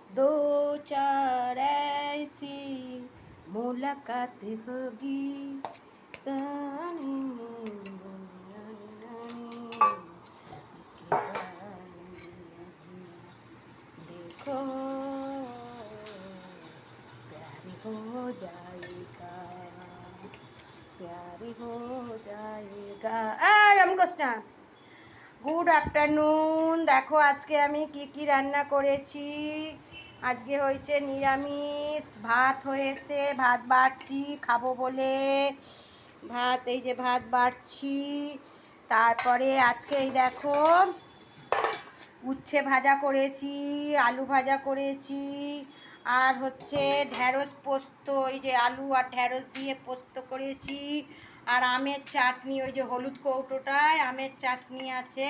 दो चार ऐसी मुलाकात होगी देखो प्यारी हो जाएगा प्यारी हो जाएगा। Ramakrishna good afternoon. দেখো আজকে আমি কি রান্না করেছি। আজকে হয়েছে নিরামিষ ভাত, হয়েছে ভাত বাড়ছি খাবো বলে। ভাত, এই যে ভাত বাড়ছি। তারপরে আজকে এই দেখো উচ্ছে ভাজা করেছি, আলু ভাজা করেছি, আর হচ্ছে ঢ্যাঁড়স পোস্ত, এই যে আলু আর ঢ্যাঁড়স দিয়ে পোস্ত করেছি, আর আমের চাটনি, ওই যে হলুদ কৌটোটায় আমের চাটনি আছে।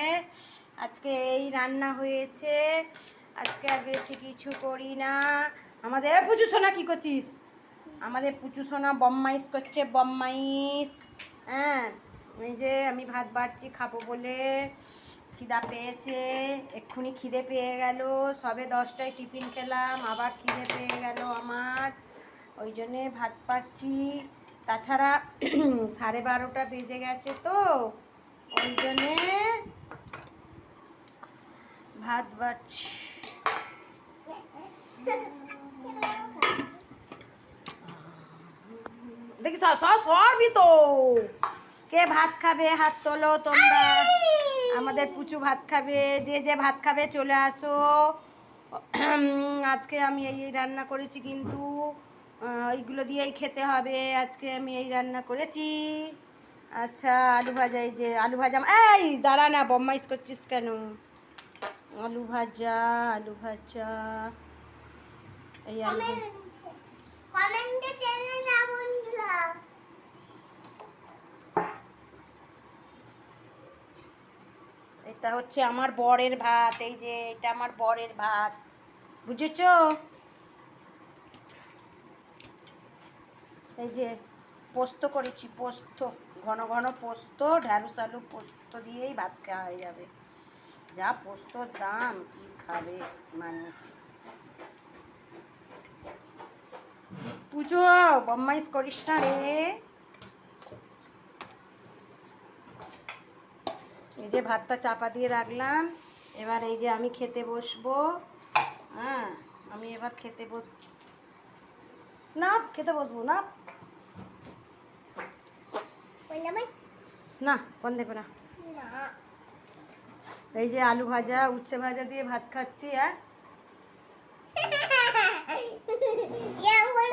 আজকে এই রান্না হয়েছে। আজকে আর বেশি কিছু করি না। আমাদের পুচু সোনা কী করছিস? আমাদের পুচু সোনা বম্মাইশ করছে, বম্মাইশ। হ্যাঁ, এই যে আমি ভাত বাড়ছি খাবো বলে। খিদা পেয়েছে, এক্ষুনি খিদে পেয়ে গেল। সবে 10টায় টিফিন খেলাম, আবার খিদে পেয়ে গেল আমার, ওই জন্যে ভাত বাড়ছি। তাছাড়া 12:30 বেজে গেছে তো, ওই জন্যে ভাত বাড়ছি। দেখি সরবি তো। কে ভাত খাবে হাত তোলো তোমরা। আমাদের পুচু ভাত খাবে, যে যে ভাত খাবে চলে আসো। আজকে আমি এই রান্না করেছি, কিন্তু এইগুলো দিয়েই খেতে হবে। আজকে আমি এই রান্না করেছি। আচ্ছা, আলু ভাজা, এই যে আলু ভাজা। এই দাঁড়া না, বম্মাইশ করছিস কেন? আলু ভাজা, আলু ভাজা, এই আলু। এটা হচ্ছে আমার বরের ভাত, এই যে এটা আমার বরের ভাত, বুঝেছো? এই যে পোস্ত করেছি, পোস্ত, ঘন ঘন পোস্ত, ঢ্যাঁড়স আলু পোস্ত দিয়েই ভাত খাওয়া হয়ে যাবে। যা পোস্তর দাম, কি খাবে মানুষ। পুজো বম্মাইশ করিস না রে। এই যে ভাতটা চাপা দিয়ে রাখলাম, এবার এই যে আমি খেতে বসবো। হ্যাঁ, আমি এবার খেতে বসবো। না, খেতে বসবো না, না কোন দেবে না। এই যে আলু ভাজা, উচ্ছে ভাজা দিয়ে ভাত খাচ্ছি। হ্যাঁ,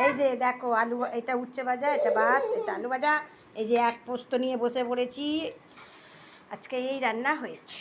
এই যে দেখো আলু, এটা উচ্ছে ভাজা, এটা ভাত, এটা আলু ভাজা, এই যে এক পোস্ত নিয়ে বসে পড়েছি। আজকে এই রান্না হয়েছে।